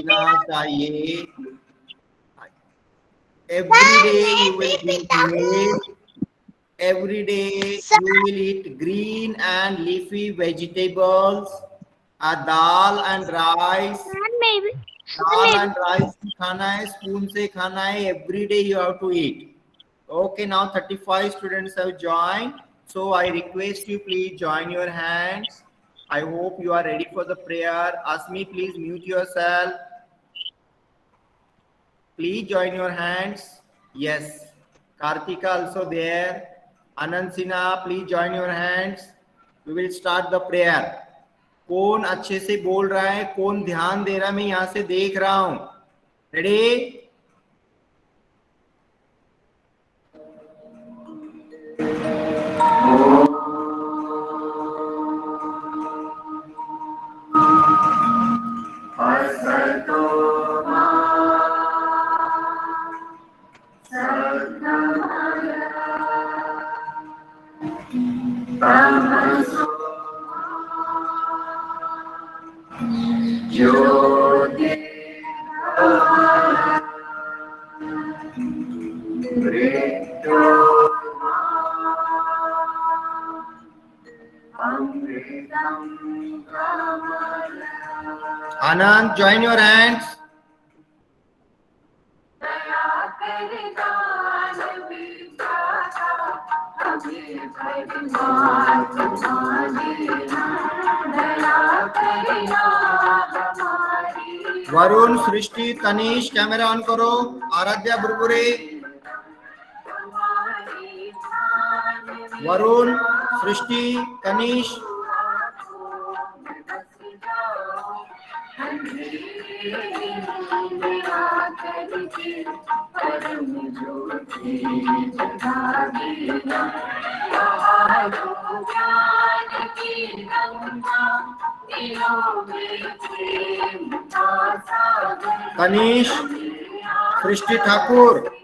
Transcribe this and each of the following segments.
जीना चाहिए. Every day you will drink milk. Every day you will eat green and leafy vegetables, dal and rice. maybe. Dal and rice खाना है, spoon से खाना है. Every day you have to eat. Okay, now 35 students have joined. So I request you, please join your hands. I hope you are ready for the prayer. Asmi, please mute yourself. Please join your hands. Yes. Kartika also there. Anand Sinha, please join your hands. We will start the prayer. कौन अच्छे से बोल रहा है, कौन ध्यान दे रहा है, मैं यहां से देख रहा हूं. Ready? Anand, join your hands. Varun, Srishti, Tanish, camera on करो. आराध्या बुरबुरे. वरुण, सृष्टि, तनीश. तनीश, सृष्टि Thakur.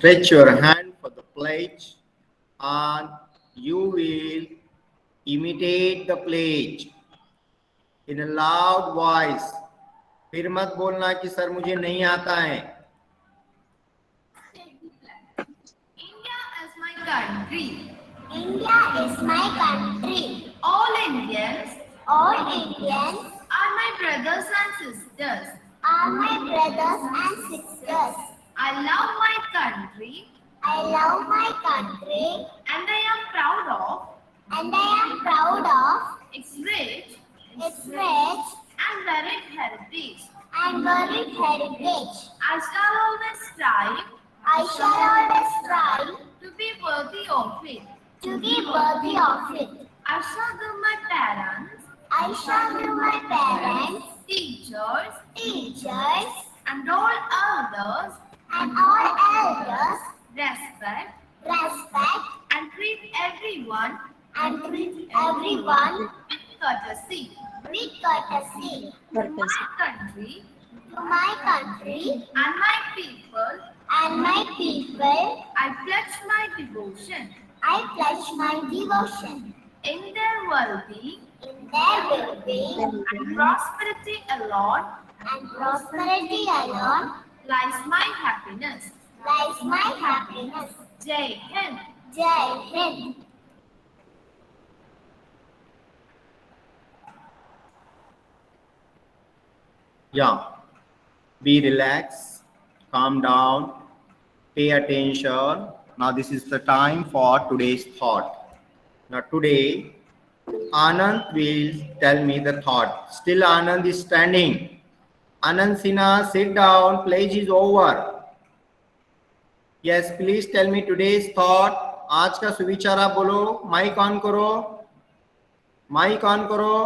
Stretch your hand for the pledge and you will imitate the pledge in a loud voice. फिर मत बोलना कि सर मुझे नहीं आता है. India is my country. India is my country. All Indians Are my brothers and sisters. are my brothers and sisters. I love my country I love my country and I am proud of and I am proud of its rich its rich and varied heritage. and varied heritage. I shall always strive I shall always strive to be worthy of it. to be worthy of it. I shall give my parents I I shall give my parents, teachers, and and all others all elders respect respect and treat everyone and treat everyone with courtesy. with courtesy. To my country To my country and my and my people, people, I pledge my devotion. I pledge my devotion. In their well-being In their well-being and prosperity alone and prosperity alone lies my happiness. lies my happiness. Jai Hind. Jai Hind. Yeah. Be relaxed, calm down, pay attention. Now this is the time for today's thought. Now today, Anand will tell me the thought. Still Anand is standing. Anand Sinha, sit down. Pledge is over. Yes, please tell me today's thought. आज का सुविचार आप बोलो. Mic on करो. Mic on करो.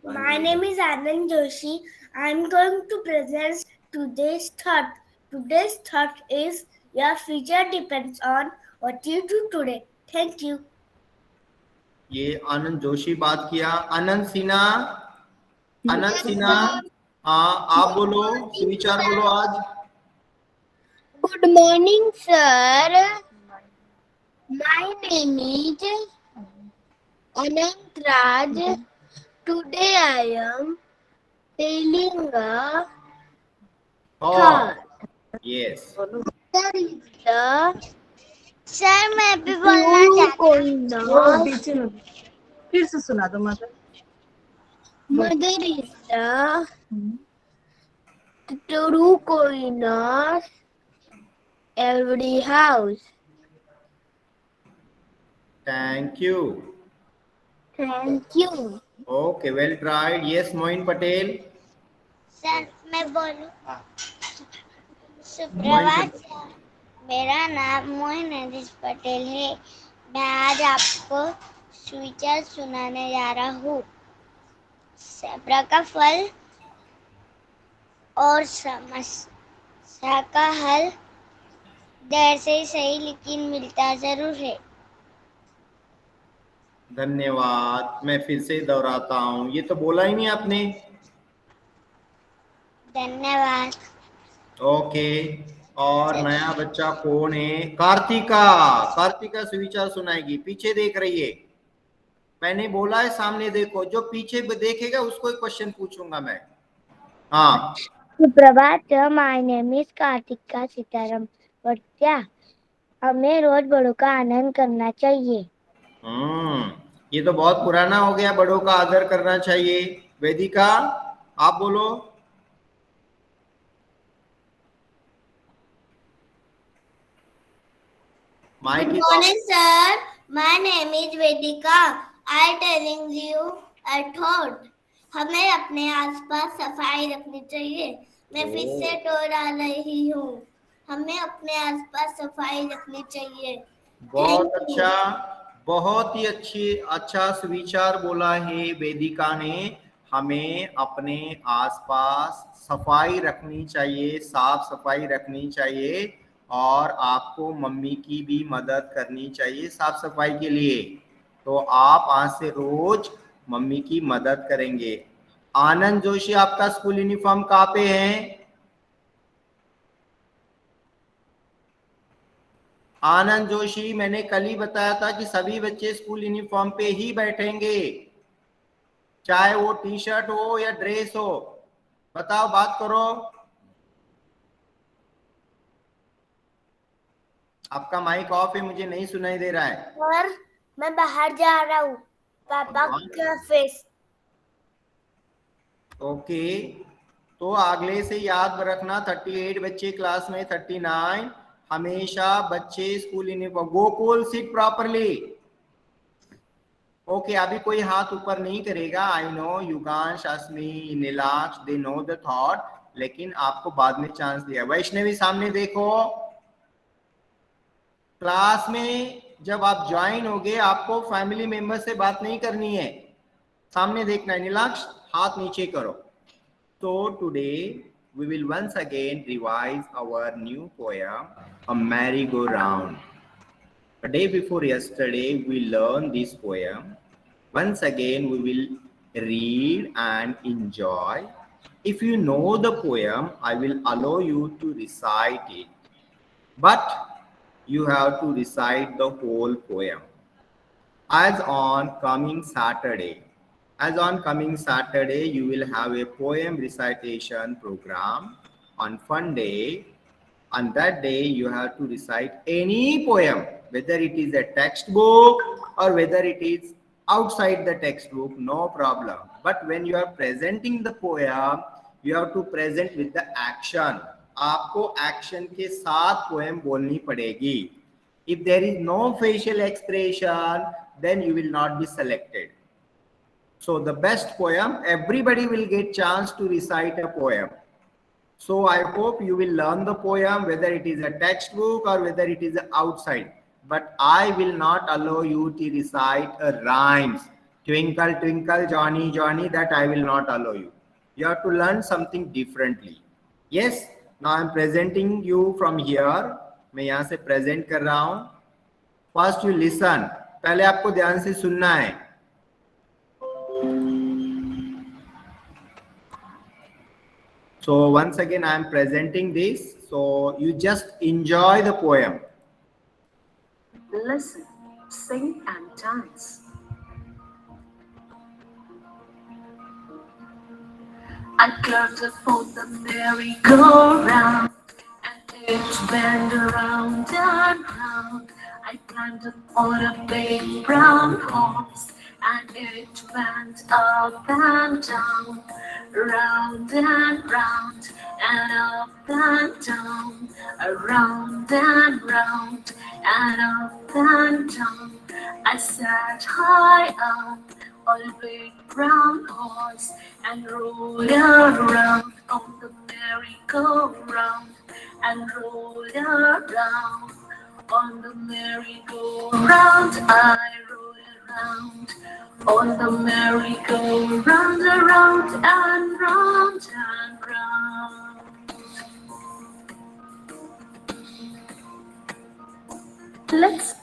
My name is Anand Joshi. I am going to present today's thought. Today's thought is your future depends on what you do today. Thank you. ये आनंद जोशी बात किया. आनंद सिन्हा, आनंद सिन्हा, हाँ आप बोलो, सुविचार बोलो आज. Good morning, sir. My name is Anant Raj. Today I am telling a Oh, yes. Sir मैं भी बोलना चाहती हूँ. फिर से सुना दो mother. Mother is the true queen of every house. Thank you. Thank you. Okay, well tried. Yes, Moin Patel. Sir मैं बोलूं. सुप्रभात सर. मेरा नाम मोइन हरीश पटेल है. मैं आज आपको सुविचार सुनाने जा रहा हूँ. सब्र का फल और समस्या का हल देर से ही सही लेकिन मिलता जरूर है. धन्यवाद. मैं फिर से दोहराता हूँ. ये तो बोला ही नहीं आपने. धन्यवाद. ओके. और नया बच्चा कौन है? कार्तिका. कार्तिका सुविचार सुनाएगी. पीछे देख रही है. मैंने बोला है सामने देखो. जो पीछे देखेगा उसको एक क्वेश्चन पूछूंगा मैं. हाँ. सुप्रभात. My name is Kartika Sitaram Bhatia. हमें रोज बड़ों का आनंद करना चाहिए. ये तो बहुत पुराना हो गया. बड़ों का आदर करना चाहिए. वेदिका आप बोलो. Mic Good morning, sir. My name is Vedika. I telling you a thought. हमें अपने आसपास सफाई रखनी चाहिए. मैं फिर से दोहरा रही हूँ. हमें अपने आसपास सफाई रखनी चाहिए. बहुत Thank you. अच्छा. बहुत ही अच्छा सुविचार बोला है वेदिका ने. हमें अपने आसपास सफाई रखनी चाहिए, साफ सफाई रखनी चाहिए और आपको मम्मी की भी मदद करनी चाहिए साफ सफाई के लिए. तो आप आज से रोज मम्मी की मदद करेंगे. आनंद जोशी आपका स्कूल यूनिफॉर्म कहाँ पे है? आनंद जोशी, मैंने कल ही बताया था कि सभी बच्चे स्कूल यूनिफॉर्म पे ही बैठेंगे, चाहे वो टी शर्ट हो या ड्रेस हो. बताओ, बात करो. आपका माइक ऑफ है, मुझे नहीं सुनाई दे रहा है. और मैं बाहर जा रहा हूँ पापा के ऑफिस. ओके. तो अगले से याद रखना 38 बच्चे क्लास में, 39 हमेशा बच्चे school uniform. Gokul sit properly. Okay. अभी कोई हाथ ऊपर नहीं करेगा. I know Yugansh, Ashmi, Nilaksh, they know the thought, लेकिन आपको बाद में चांस दिया. वैष्णवी सामने देखो. क्लास में जब आप ज्वाइन होगे आपको फैमिली मेंबर से बात नहीं करनी है, सामने देखना है। नीलाक्ष, हाथ नीचे करो। So today we will once again revise our new poem, A Merry-Go-Round. A day before yesterday we learned this poem. Once again we will read and enjoy. If you know the poem, I will allow you to recite it. But you have to recite the whole poem. As on coming Saturday, you will have a poem recitation program on fun day. On that day, you have to recite any poem, whether it is a textbook or whether it is outside the textbook, no problem. But when you are presenting the poem, you have to present with the action. आपको action के साथ poem बोलनी पड़ेगी. If there is no facial expression, then you will not be selected. So the best poem, everybody will get chance to recite a poem. So I hope you will learn the poem, whether it is a textbook or whether it is outside. But I will not allow you to recite a rhymes. Twinkle, twinkle, Johnny, Johnny, that I will not allow you. You have to learn something differently. Yes, now I'm presenting you from here. मैं यहाँ से present कर रहा हूँ. First you listen. पहले आपको ध्यान से सुनना है. So once again I am presenting this, so you just enjoy the poem. Listen, sing and dance. I curved for the merry-go-round, and it went around and round. I climbed on a big brown horse, and it went up and down, round and round, and up and down, around and round, and up and down. I sat high up on a big brown horse and rode around on the merry-go-round, and rode around on the merry-go-round. I rode around on the merry-go-round, around and round and round. Let's.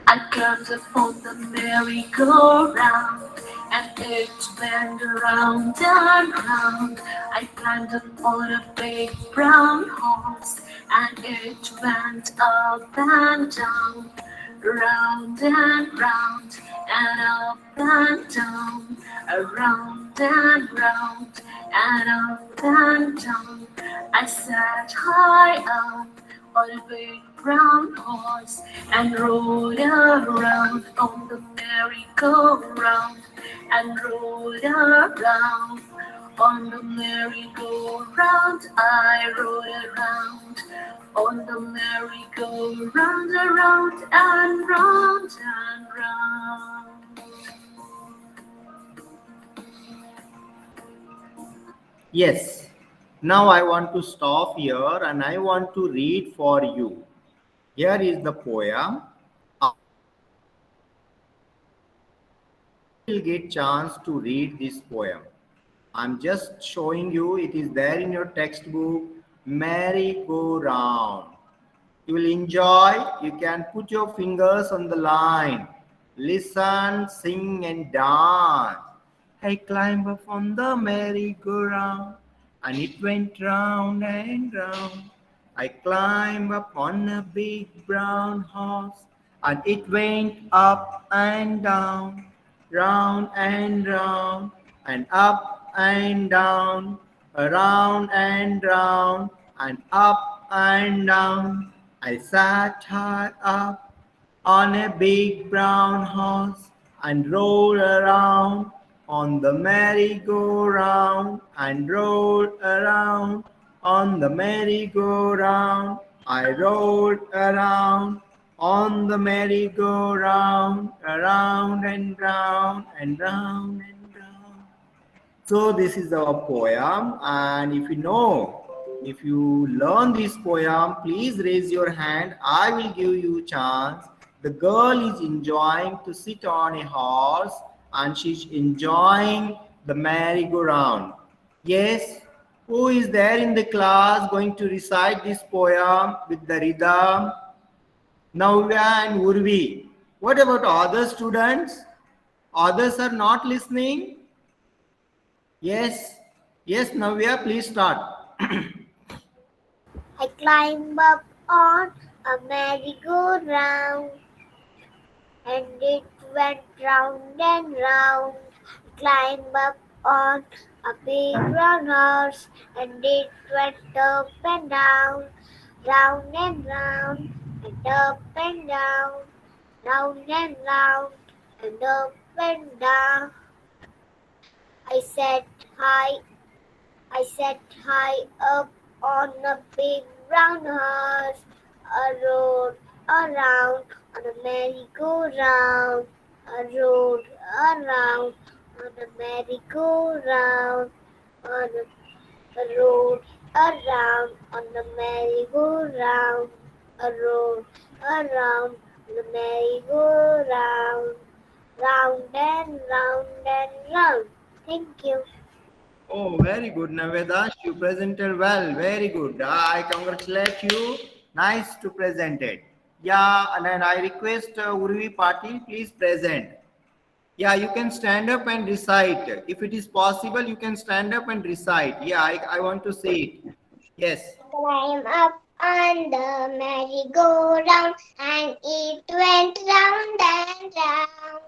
I curved for the merry-go-round, and it went around and round. I climbed on a big brown horse, and it went up and down, round and round, and up and down, around and round, and up and down. I sat high up on a big brown horse and rode around on the merry-go-round, and rode around on the merry-go-round. I rode around on the merry-go-round, around and round and round. Yes. Now I want to stop here and I want to read for you. Here is the poem. You will get chance to read this poem. I'm just showing you, it is there in your textbook, Merry-Go-Round. You will enjoy, you can put your fingers on the line. Listen, sing and dance. I climb up on the merry-go-round, and it went round and round. I climbed up on a big brown horse, and it went up and down, round and round, and up and down, around and round, and up and down. I sat high up on a big brown horse and rolled around on the merry-go-round, and rolled around on the merry-go-round. I rolled around on the merry-go-round, around and round and round and round. So this is our poem, and if you know if you learn this poem, please raise your hand. I will give you chance. The girl is enjoying to sit on a horse and she's enjoying the merry-go-round. Yes, who is there in the class going to recite this poem with the rhythm? Navya and Urvi. What about other students? Others are not listening? Yes. Yes, Navya, please start. I climb up on a merry-go-round, and it went round and round. Climb up on a big brown horse, and it went up and down, round and round, and up and down, round and round, and up and down. I sat high up on a big brown horse. I rode around on a merry-go-round. I rode around on a merry-go-round. I rode around on the merry-go-round. I rode around on the merry-go-round. Round and round and round. Thank you. Oh, very good, Navya. You presented well. Very good. I congratulate you. Nice to present it. Yeah, and then I request Urvi Patil, please present. Yeah, you can stand up and recite. If it is possible, you can stand up and recite. Yeah, I want to see it. Yes. Climb up on the merry-go-round, and it went round and round.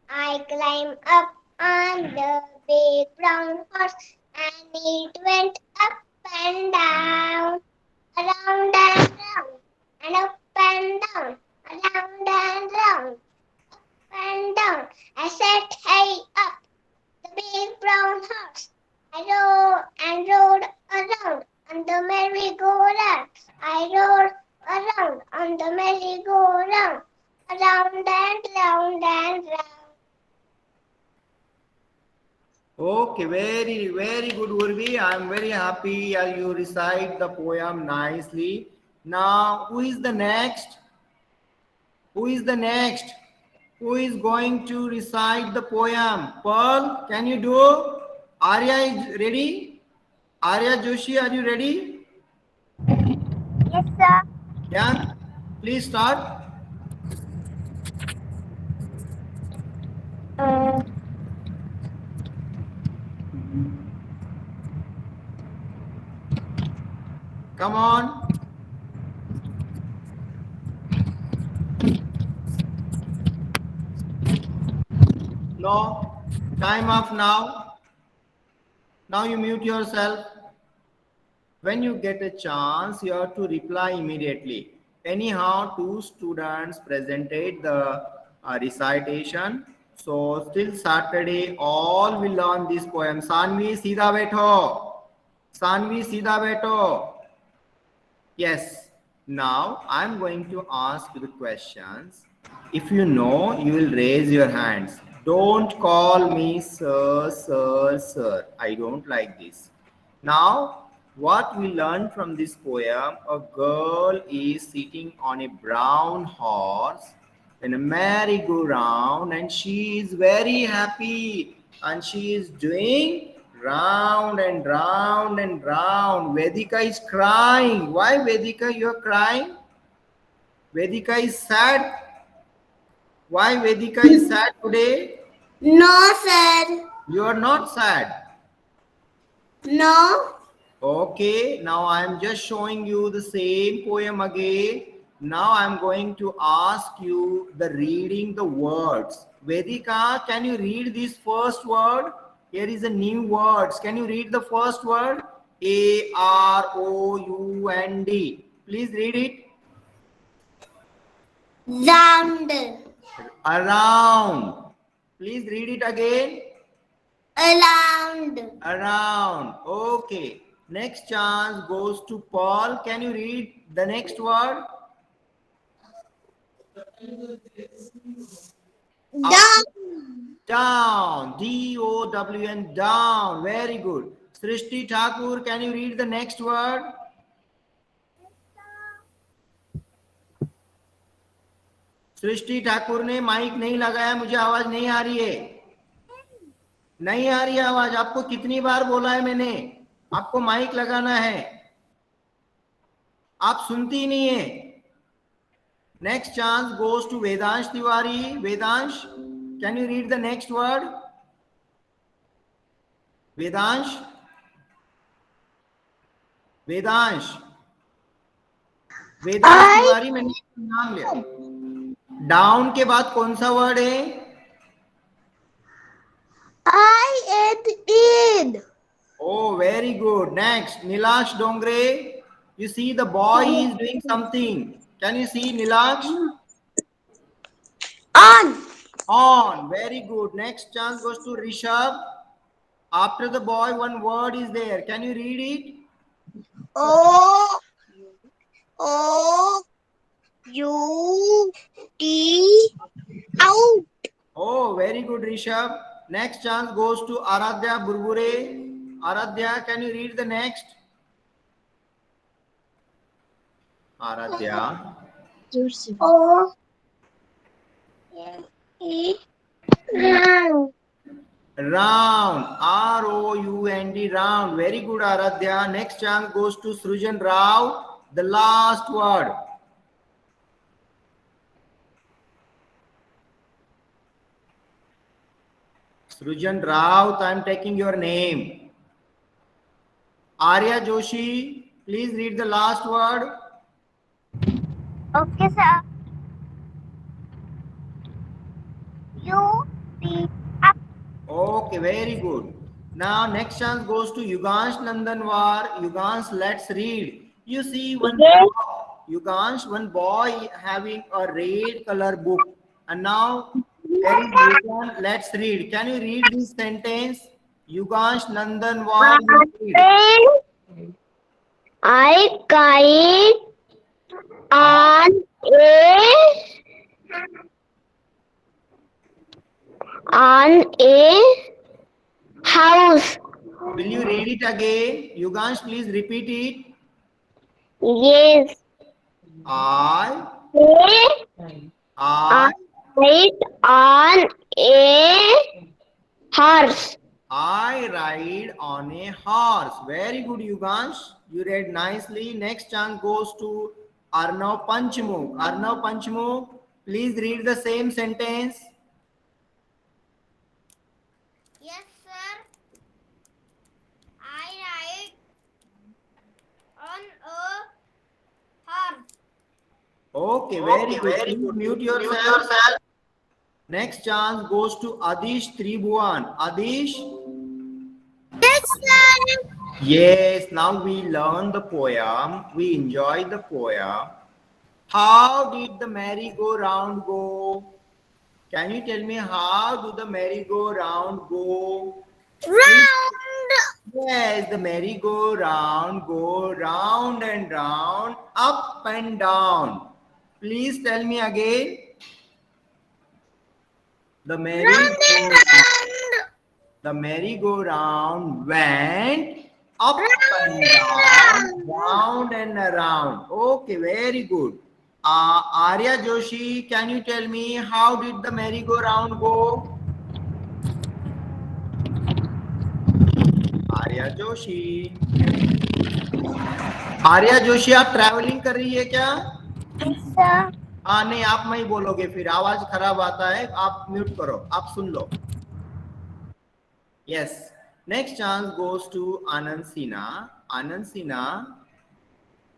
I climbed up on the big brown horse, and it went up and down, around and round, and up and down, around and round, up and down. I sat high up the big brown horse. I rode around on the merry-go-round. I rode around on the merry-go-round, around and round and round. Okay, very, very good, Urvi. I'm very happy you recite the poem nicely. Now, who is the next? Who is the next? Who is going to recite the poem? Pearl, can you do? Arya is ready? Arya Joshi, are you ready? Yes, sir. Yeah, please start. Come on. No, time off now. Now you mute yourself. When you get a chance, you have to reply immediately. Anyhow, 2 students presented the recitation. So till Saturday, all will learn this poem. Sanvi, Sida Beto. Sanvi, Sida Beto. Yes. Now I'm going to ask you the questions. If you know, you will raise your hands. Don't call me sir, sir, sir. I don't like this. Now, what we learned from this poem, a girl is sitting on a brown horse in a merry-go-round, and she is very happy, and she is doing round and round and round. Vedika is crying. Why, Vedika, you are crying? Vedika is sad. Why Vedika is sad today? No, sir. You are not sad. No. Okay, now I am just showing you the same poem again. Now I am going to ask you the reading the words. Vedika, can you read this first word? Here is a new words. Can you read the first word? AROUND. Please read it. Round. Around. Please read it again. Around. Around. Okay. Next chance goes to Paul. Can you read the next word? Down. Down. DOWN. Down. Very good. Srishti Thakur, can you read the next word? सृष्टि ठाकुर ने mic नहीं लगाया, मुझे आवाज नहीं आ रही है, नहीं आ रही है आवाज। आपको कितनी बार बोला है मैंने, आपको माइक लगाना है, आप सुनती ही नहीं है। Next chance goes to Vedansh Tiwari. Vedansh, can you read the next word? Vedansh, Vedansh, Vedansh Tiwari, मैंने नाम लिया। डाउन के बाद कौन सा वर्ड है? I and in. Oh, very good. Next, Nilash Dongre. You see the boy is doing something. Can you see Nilash? On. On. Very good. Next chance goes to Rishabh. After the boy, one word is there. Can you read it? O. U. T. Out. Oh, very good, Rishabh. Next chance goes to Aradhya Burbure. Aradhya, can you read the next? Aradhya. O. E. Round. Round. R-O-U-N-D. Round. Very good, Aradhya. Next chance goes to Srujan Rao. The last word. Srujan Rao, I am taking your name. Arya Joshi, please read the last word. Okay, sir. U. T. Okay, very good. Now next chance goes to Yugansh Nandanwar. Yugansh, let's read. You see one Yugansh, one boy having a red color book, and now there is written, let's read. Can you read this sentence? Yugansh Nandanwar, you read. I kite on a house. Will you read it again? Yugansh, please repeat it. Yes. I Kite on a horse. I ride on a horse. Very good, Yugansh. You read nicely. Next chance goes to Arnav Panchmukh. Arnav Panchmukh, please read the same sentence. Yes, sir. I ride on a horse. Okay, very good. Mute yourself. Next chance goes to Adish Tribhuvan. Adish? Yes, sir. Yes, now we learn the poem. We enjoy the poem. How did the merry-go-round go? Can you tell me how do the merry-go-round go? Round. Yes, the merry-go-round go round and round, up and down. Please tell me again. The merry-go-round went up and down, round and around. Okay, very good. Arya Joshi, can you tell me how did the merry-go-round go? Arya Joshi, Arya Joshi, आप travelling कर रही है क्या? हाँ, नहीं, आप नहीं बोलोगे, फिर आवाज खराब आता है, आप म्यूट करो, आप सुन लो. Yes, next chance goes to Anand Sinha. Anand Sinha,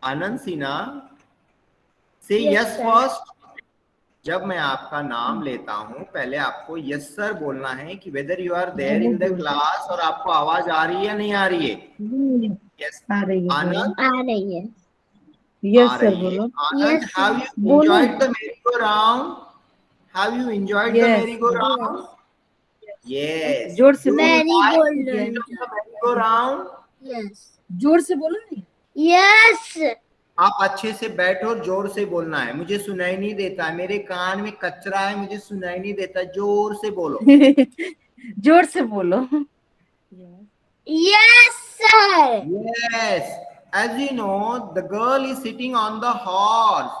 Anand Sinha, से यस फर्स्ट. जब मैं आपका नाम लेता हूं, पहले आपको यस सर बोलना है कि whether you are there in the class, और आपको आवाज आ रही है या नहीं आ रही है? यस, आनंद आ रही है. यस सर बोलो. Anand, have you enjoyed the merry-go-round? Have you enjoyed the merry-go-round? Yes. जोर से merry-go-round? Yes. जोर से बोलो नहीं. Yes. आप अच्छे से बैठो, जोर से बोलना है, मुझे सुनाई नहीं देता है, मेरे कान में कचरा है, मुझे सुनाई नहीं देता, जोर से बोलो. जोर से बोलो. Yes, sir. Yes. As you know, the girl is sitting on the horse.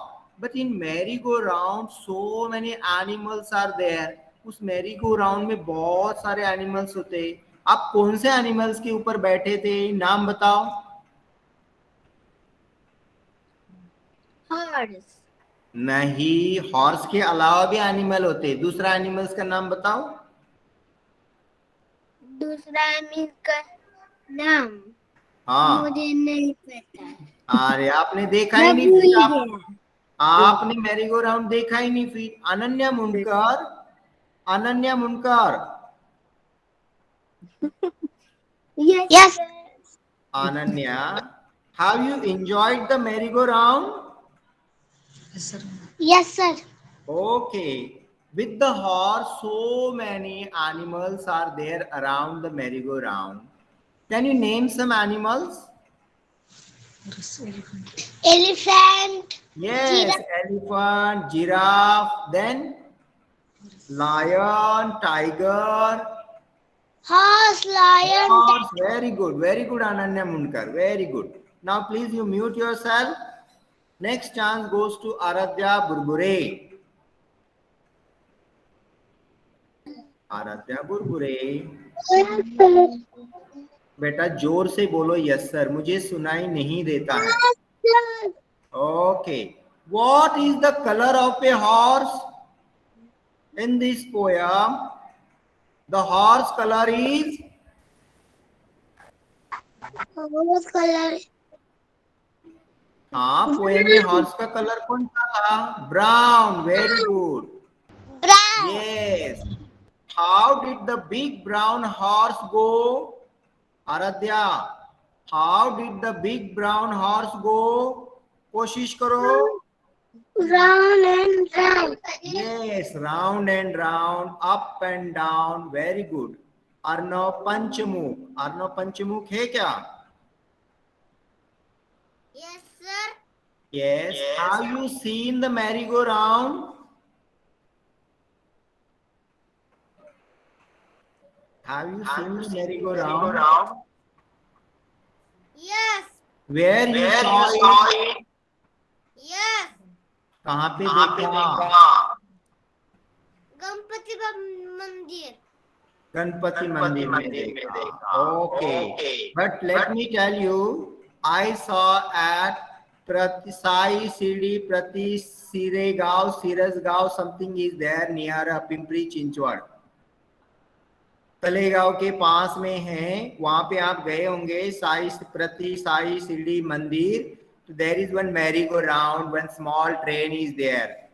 but in merry-go-round so many animals are there. उस merry-go-round में बहुत सारे animals होते हैं. आप कौन से animals के ऊपर बैठे थे, नाम बताओ. Horse. नहीं, हॉर्स के अलावा भी एनिमल होते हैं. दूसरा एनिमल्स का नाम बताओ. दूसरा एनिमल का नाम हाँ, मुझे नहीं पता. अरे आपने देखा ही मैं नहीं. भूल फिर गया. आपने मैरी गो राउंड देखा ही नहीं. फिर अनन्या मुनकर, अनन्या मुनकर, Yes. Ananya, have you enjoyed the merry go round? Yes, sir. Okay. With the horse, so many animals are there around the merry-go-round. Can you name some animals? Elephant. Yes, elephant, giraffe, then lion, tiger, Horse, lion. horse. Very good, Ananya Munkar. Very good. Now, please you mute yourself. Next chance goes to Aradhya Burbure. Aaradhya Burbure, बेटा जोर से बोलो. Yes sir, मुझे सुनाई नहीं देता है. Okay. What is the colour of a horse in this poem? The horse colour is, Horse color. हाँ, पोयम में हॉर्स का कलर कौन सा था? Brown. Very good. Brown. Yes. How did the big brown horse go? Aradhya, how did the big brown horse go? कोशिश करो. Round and round. Yes, round and round, up and down. Very good. Arnav पंचमुख, Arnav पंचमुख है क्या? Yes, sir. Yes. Have you seen the merry-go-round? Have you seen the merry-go-round? Yes. Where you saw it? Yes. कहाँ पे देखा? गणपति मंदिर. गणपति मंदिर में देखा. Okay. But let me tell you, I saw at Sai Sirdi Prati Siregaon, Sirasgaon, something is there near Pimpri Chinchwad. Talegaon के पास में है, वहां पे आप गए होंगे. साई शिरडी मंदिर. There is one merry-go-round, one small train is there.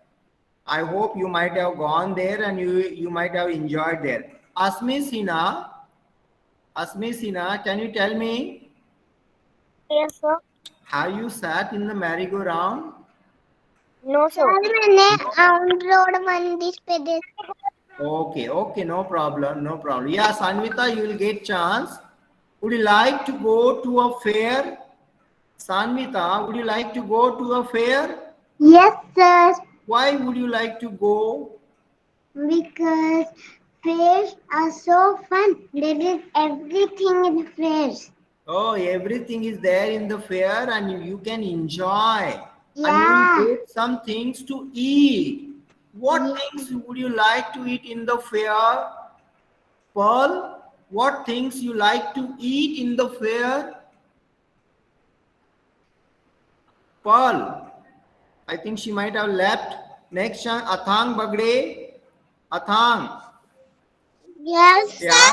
I hope you might have gone there and you might have enjoyed there. Asmi Sina, can you tell me, Yes, sir. have you sat in the merry-go-round? No, sir. मैंने out road मंदिर पे देखा. Okay, no problem. Yeah, Sanvita, you will get chance. Would you like to go to a fair? Sanvita, would you like to go to a fair? Yes, sir. Why would you like to go? Because fairs are so fun. There is everything in the fairs. Oh, everything is there in the fair and you can enjoy. Yeah. And you will get some things to eat. What things would you like to eat in the fair? Pearl, what things you like to eat in the fair? Pearl, I think she might have left. Next, Athang Bagde. Athang. Yes, Yeah.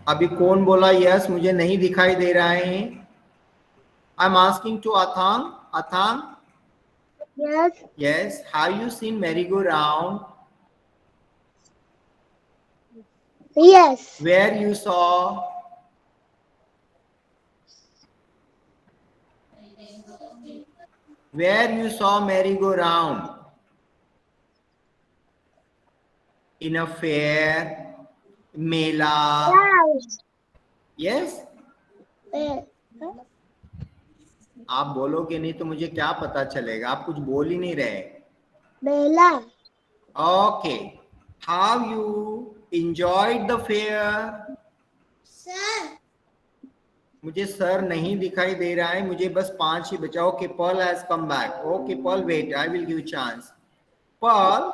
अभी कौन बोला yes? मुझे नहीं दिखाई दे रहा है. I am asking to अथांग. अथांग, Yes. yes, have you seen merry-go-round? Yes. Where you saw? Where you saw merry-go-round? In a fair, mela. Yes. आप बोलोगे नहीं तो मुझे क्या पता चलेगा? आप कुछ बोल ही नहीं रहे. Bella. Okay. Have you enjoyed the fair? Sir. मुझे सर नहीं दिखाई दे रहा है, मुझे बस 5 ही बचा. Okay, Pearl has come back. Okay Pearl, wait, I will give chance. Pearl,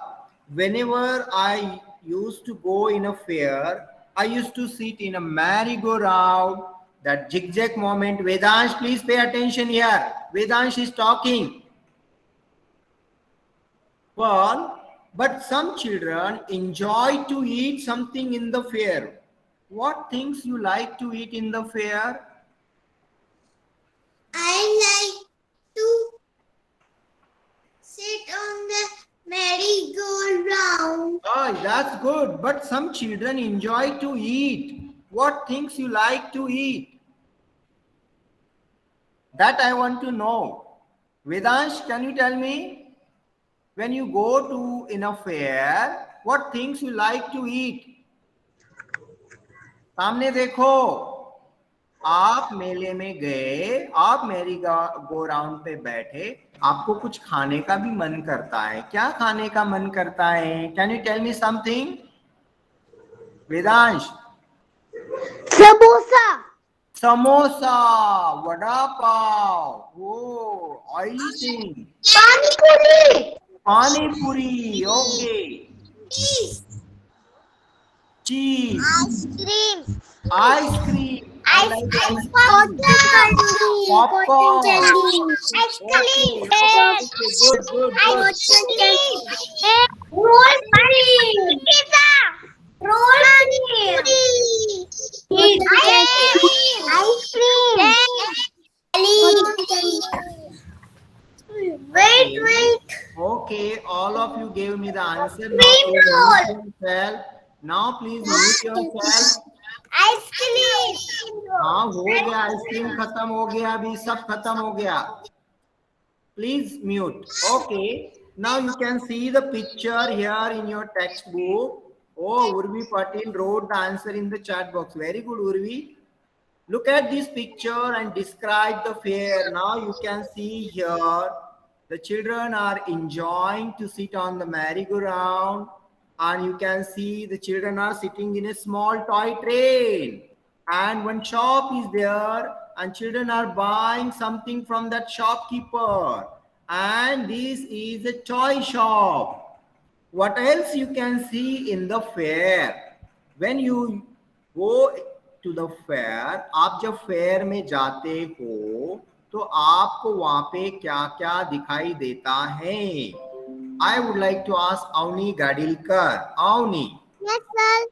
whenever I used to go in a fair, I used to sit in a merry-go-round, that zigzag moment. Vedansh, please pay attention here. Vedansh is talking. Well, but some children enjoy to eat something in the fair. What things you like to eat in the fair? I like to sit on the merry-go-round. Oh, that's good. But some children enjoy to eat. What things you like to eat? That I want to know. Vedansh, can you tell me? When you go to in a fair, what things you like to eat? सामने देखो, आप मेले में गए, आप मेरी go round पे बैठे, आपको कुछ खाने का भी मन करता है. क्या खाने का मन करता है? Can you tell me something? Vedansh. Samosa. Samosa, vada pav, वो oily thing. Pani puri. Pani puri. Okay. Cheese. Ice cream. Ice cream. Cotton candy. Ice cream. Good, good, good. Roll paneer. Pizza. Roll paneer. Ice cream. Wait. Okay, all of you gave me the answer. Cream roll. Now please mute yourself. Ice cream. हाँ, हो गया. Ice cream खत्म हो गया, अभी सब खत्म हो गया. Please mute. Okay. Now you can see the picture here in your textbook. Oh, Urvi Patil wrote the answer in the chat box. Very good, Urvi. Look at this picture and describe the fair. Now you can see here the children are enjoying to sit on the merry-go-round, and you can see the children are sitting in a small toy train, and one shop is there and children are buying something from that shopkeeper, and this is a toy shop. What else you can see in the fair? When you go to the fair, आप जब fair में जाते हो तो आपको वहां पे क्या क्या दिखाई देता है? I would like to ask Avni Gadilkar. Avni, Yes, sir.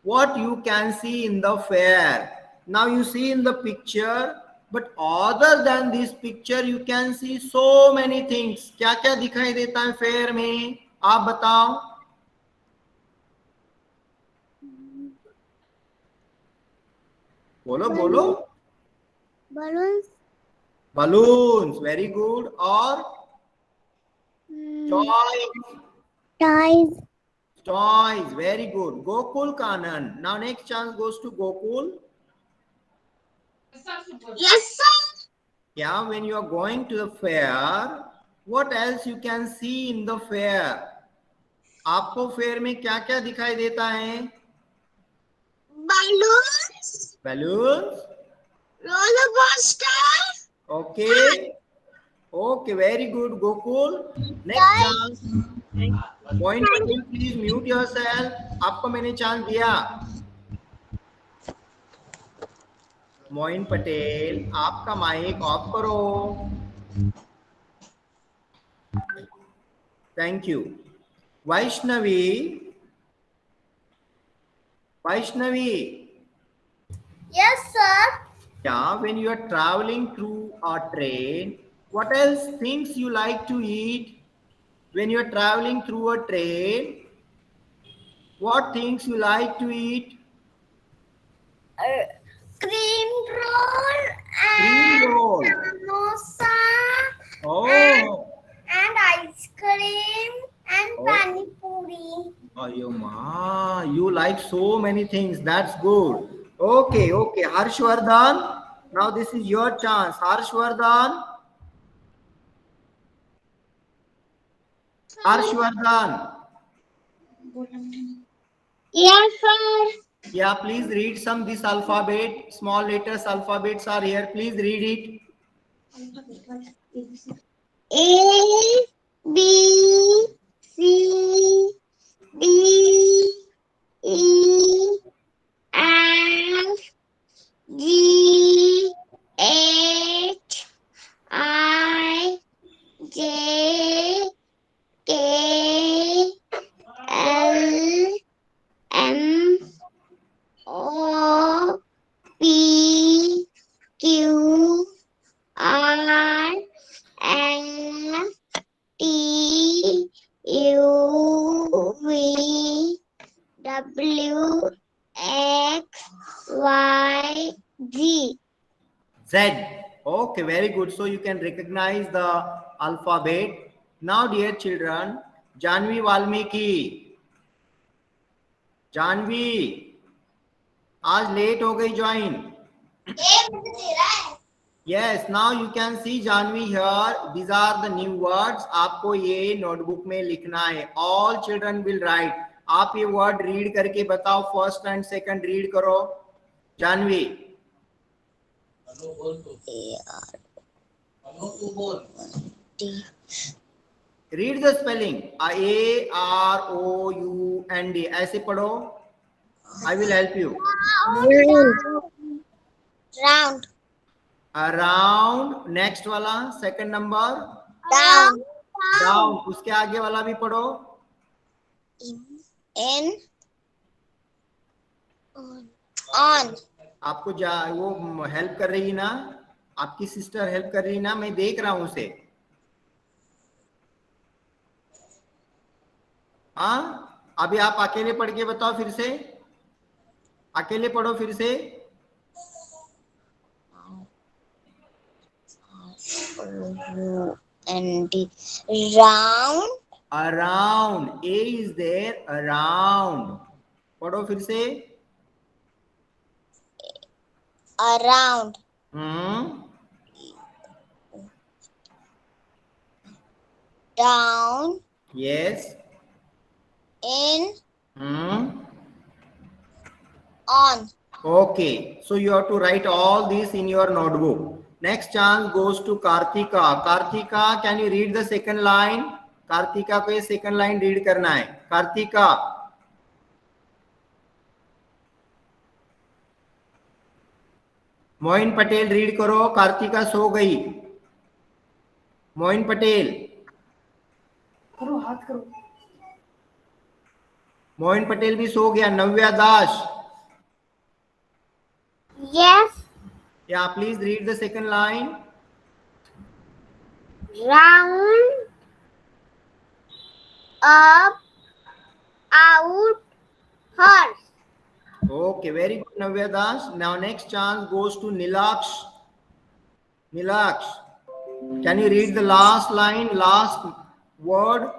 what you can see in the fair? Now you see in the picture, but other than this picture, you can see so many things. क्या क्या दिखाई देता है fair में? आप बताओ. बोलो बोलो. Balloons. Balloons, very good. और toys. Toys. Toys, very good. Gokul Kanan. Now next chance goes to Gokul. Yes, sir. Yeah, when you are going to the fair, what else you can see in the fair? आपको fair में क्या क्या दिखाई देता है? Balloons. Balloons. Roller coaster. Okay. Okay, very good, Gokul. Next chance. Point Patel, please mute yourself. आपको मैंने chance दिया. मोइन पटेल, आपका माइक ऑफ करो. Thank you. Vaishnavi. Yes, sir. Yeah, when you are traveling through a train, what else things you like to eat? When you are traveling through a train, what things you like to eat? Cream roll Cream roll. samosa Oh, and ice cream and Oh. pani puri. Ayoma, you like so many things. That's good. Okay. Harshvardhan, now this is your chance. Harshvardhan. Yes, sir. Yeah, please read some this alphabet. Small letters alphabets are here. Please read it. A, B, C, D, E, F, G, H, I, J, K, L, M, O, P, Q, R, S, T, U, V, W, X, Y, Z. Z. Okay, very good. So you can recognize the alphabet. Now, dear children, Janvi Valmiki. Janvi, आज late हो गई join. Yes, now you can see Janvi here. These are the new words. आपको ये notebook में लिखना है. All children will write. आप ये वर्ड रीड करके बताओ. फर्स्ट एंड सेकंड रीड करो. Janhvi. Read the spelling. AROUND ऐसे पढ़ो. I will help you. Round. Around. Next वाला सेकंड नंबर. Down. Down. उसके आगे वाला भी पढ़ो. In. On. आपको वो हेल्प कर रही है ना, आपकी सिस्टर हेल्प कर रही है ना, मैं देख रहा हूं उसे. हाँ, अभी आप अकेले पढ़ के बताओ फिर से. अकेले पढ़ो फिर से. And round. Around. A is there. Around. पढ़ो फिर से. Around. Down. Yes. In. On. Okay, so you have to write all this in your notebook. Next chance goes to Kartika. Kartika, can you read the second line? Kartika को ये second line read करना है. Kartika. Moin Patel read करो. कार्तिका सो गई. मोइन पटेल. करो, हाथ करो. मोइन पटेल भी सो गया. नव्या दास. Yes. Yeah, please read the second line. Round. Up. Out. Horse. Okay, very good, Navya Das. Now next chance goes to Nilaksh. Nilaksh, can you read the last line, last word?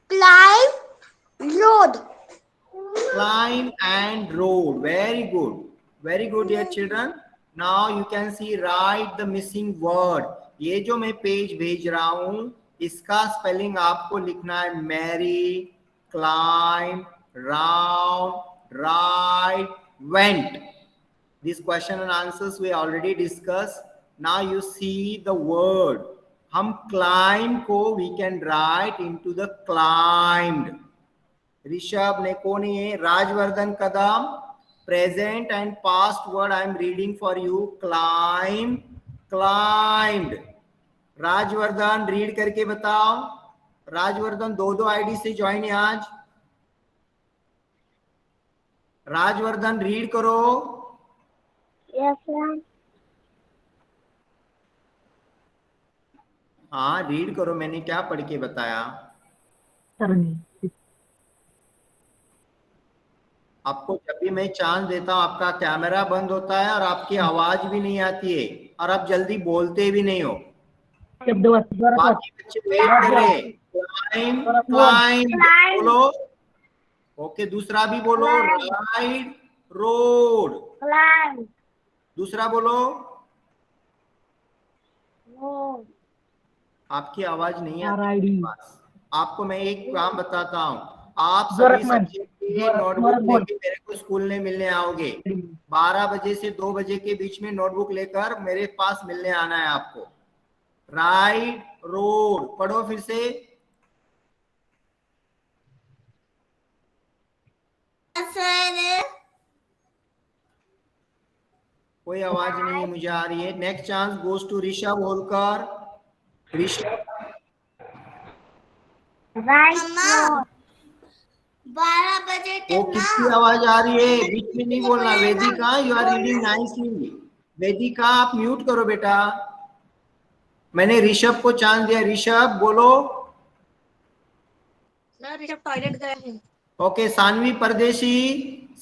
Climb. Road. Climb and road. Very good. Very good, dear children. Now you can see write the missing word. ये जो मैं page भेज रहा हूँ, इसका spelling आपको लिखना है. Mary, climb, round, ride, went. This question and answers we already discussed. Now you see the word. हम climb को we can write into the climbed. Rishabh ने कौन है? राजवर्धन कदम. Present and past word I am reading for you. Climb, climbed. Rajvardhan read करके बताओ. राजवर्धन दो ID से join है आज. राजवर्धन रीड करो. Yes, ma'am. हाँ रीड करो. मैंने क्या पढ़ के बताया तरंगी. आपको? जब भी मैं चांस देता हूँ आपका कैमरा बंद होता है और आपकी आवाज भी नहीं आती है और आप जल्दी बोलते भी नहीं हो. बाकी बच्चे वेट कर रहे हैं. क्लाइंब, क्लाइंब बोलो. ओके, दूसरा भी बोलो. Ride, road. Climb. दूसरा बोलो. Road. आपकी आवाज नहीं RID. आती. आपको मैं एक काम बताता हूँ. आप सभी सब्जेक्ट की बजे नोटबुक लेके मेरे को स्कूल में मिलने आओगे। 12 बजे से 2 बजे के बीच में नोटबुक लेकर मेरे पास मिलने आना है आपको। राइड रोड पढ़ो फिर से। सर कोई आवाज नहीं है मुझे आ रही है। Next chance goes to Rishabh Holkar. Rishabh मम्मा 12 बजे वो तक किसकी ना आवाज आ रही है? बीच में नहीं बोलना। वेदिका यू आर रीडिंग नाइसली। वेदिका आप म्यूट करो बेटा। मैंने ऋषभ को चांस दिया। ऋषभ बोलो। सर ऋषभ टॉयलेट गए हैं। ओके सानवी परदेशी।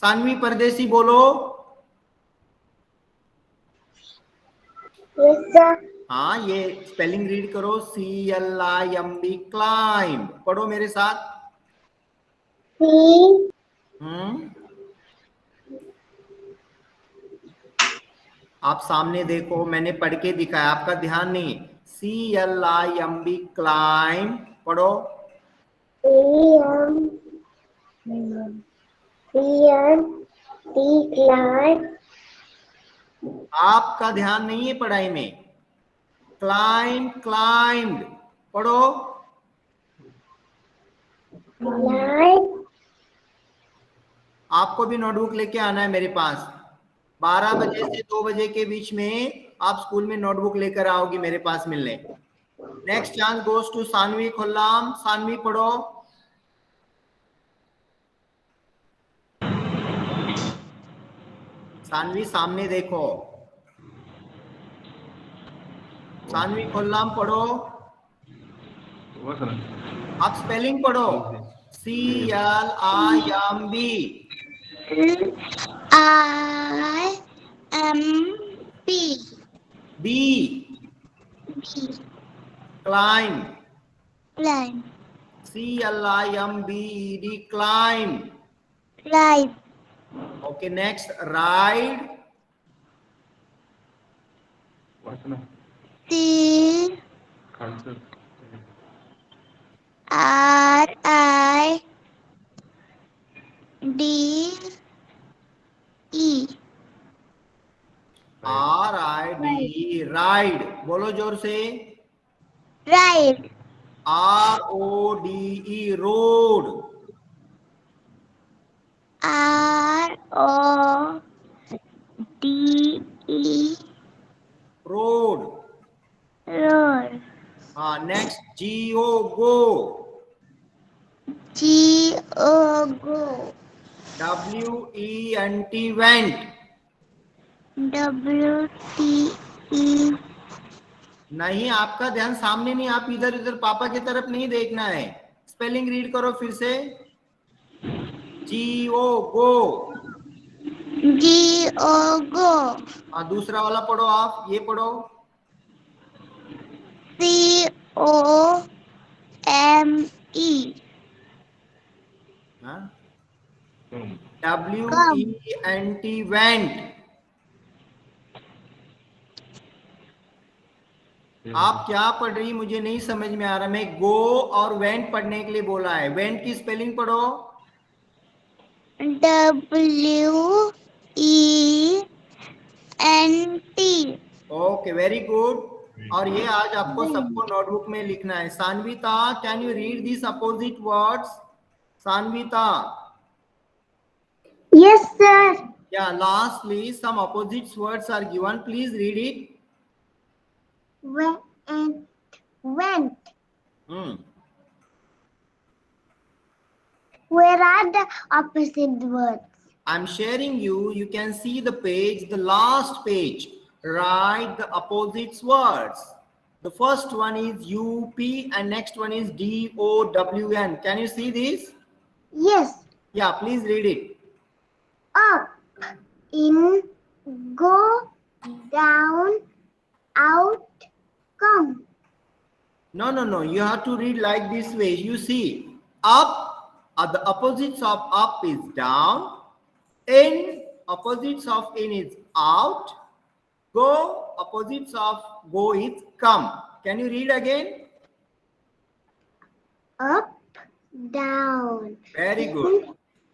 सानवी परदेशी बोलो। हाँ ये स्पेलिंग रीड करो। CLIMB क्लाइंब पढ़ो मेरे साथ। आप सामने देखो मैंने पढ़ के दिखाया आपका ध्यान नहीं। CLIMB क्लाइंब पढ़ो। आपका ध्यान नहीं है पढ़ाई में। क्लाइंब क्लाइंब पढ़ो। आपको भी नोटबुक लेके आना है मेरे पास। 12 बजे से 2 बजे के बीच में आप स्कूल में नोटबुक लेकर आओगी मेरे पास मिलने। Next chance goes to Saanvi Khullam. Saanvi पढ़ो। सानवी सामने देखो। सानवी खुल्लाम पढ़ो। आप स्पेलिंग पढ़ो। CLIMB B climb CLIMBED climb. Okay, next ride. RIDE ride बोलो जोर से। RODE road road. Next GO go. WENT went. नहीं आपका ध्यान सामने नहीं। आप इधर उधर पापा की तरफ नहीं देखना है। स्पेलिंग रीड करो फिर से। GO go. दूसरा वाला पढ़ो आप। ये पढ़ो। WENT went. आप क्या पढ़ रही मुझे नहीं समझ में आ रहा। मैं गो और वेंट पढ़ने के लिए बोला है। वेंट की स्पेलिंग पढ़ो। Okay very good. और ये आज आपको सबको नोटबुक में लिखना है। Sanvita can you read this opposite words? Sanvita. Yes, sir. Yeah, lastly some opposite words are given. Please read it. Went. Hmm. Where are the opposite words? I'm sharing you. You can see the page, the last page. Write the opposite words. The first one is UP and next one is DOWN. Can you see this? Yes. Yeah, please read it. Up, in, go, down, out, come. No. You have to read like this way. You see, up, the opposites of up is down. In, opposites of in is out. Go, opposites of go is come. Can you read again? Up, down. Very good.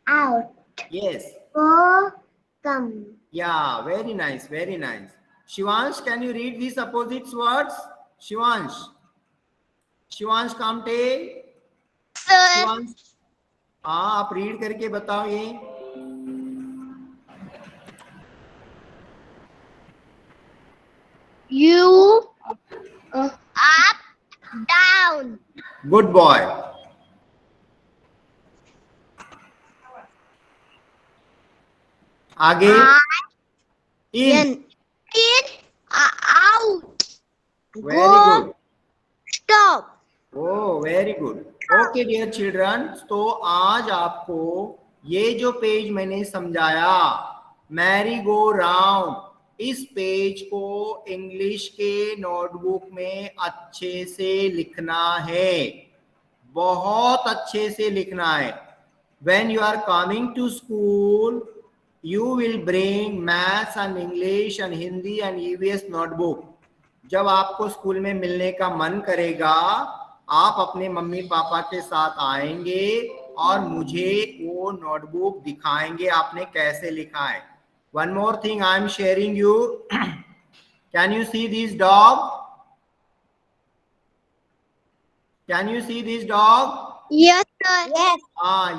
out, Yes. go, come. Yeah, very nice, very nice. Shivansh, can you read these opposite words? Shivansh. Shivansh Kamte. Shivansh, हाँ आप read करके बताओ ये. You, up, down. Good boy. आगे. In. Out. Very good. Stop. Oh, very good. Okay, dear children. तो आज आपको ये जो पेज मैंने समझाया, मैरी गो राउंड, इस पेज को इंग्लिश के नोटबुक में अच्छे से लिखना है, बहुत अच्छे से लिखना है. When you are coming to school, you will bring maths and English and Hindi and EVS notebook. जब आपको स्कूल में मिलने का मन करेगा, आप अपने मम्मी पापा के साथ आएंगे और मुझे वो नोटबुक दिखाएंगे आपने कैसे लिखा है. One more thing I am sharing you. Can you see this dog? Can you see this dog? Yes, sir. Yes.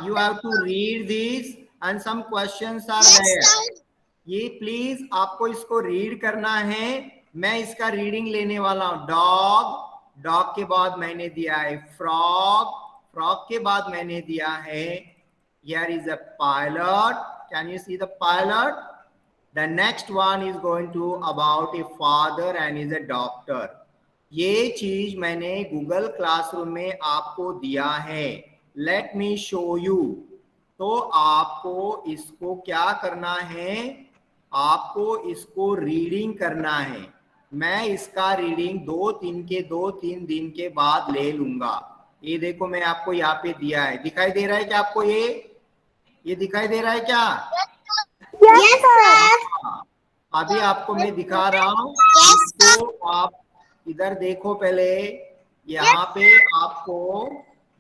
You have to read this and some questions are there. ये please आपको इसको read करना है. मैं इसका reading लेने वाला हूं. डॉग, डॉग के बाद मैंने दिया है फ्रॉग, फ्रॉग के बाद मैंने दिया है here is a pilot. Can you see the pilot? The next one is going to about a father and is a doctor. ये चीज मैंने गूगल क्लासरूम में आपको दिया है. Let me show you. तो आपको इसको क्या करना है, आपको इसको रीडिंग करना है. मैं इसका रीडिंग 2-3 दिन के बाद ले लूंगा. ये देखो मैं आपको यहाँ पे दिया है. दिखाई दे रहा है क्या आपको? ये दिखाई दे रहा है क्या? Yes, sir. अभी आपको मैं दिखा रहा हूँ. इसको आप इधर देखो पहले. यहाँ पे आपको,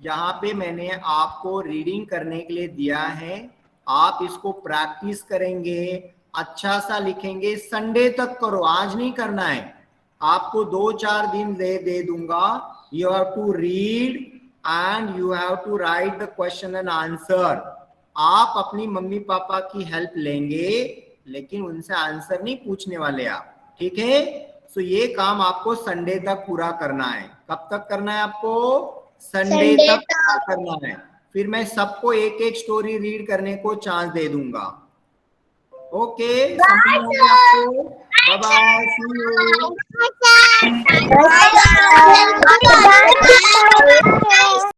यहाँ पे मैंने आपको रीडिंग करने के लिए दिया है. आप इसको प्रैक्टिस करेंगे, अच्छा सा लिखेंगे. संडे तक करो, आज नहीं करना है. आपको 2-4 दिन दे दूंगा. You have to read and you have to write the question and answer. आप अपनी मम्मी पापा की हेल्प लेंगे, लेकिन उनसे आंसर नहीं पूछने वाले आप. ठीक है? सो ये काम आपको संडे तक पूरा करना है. कब तक करना है आपको? संडे तक पूरा करना है. फिर मैं सबको एक एक स्टोरी रीड करने को चांस दे दूंगा. ओके, समझ में आया आपको? Bye bye, see you. Bye, sir. Bye, sir.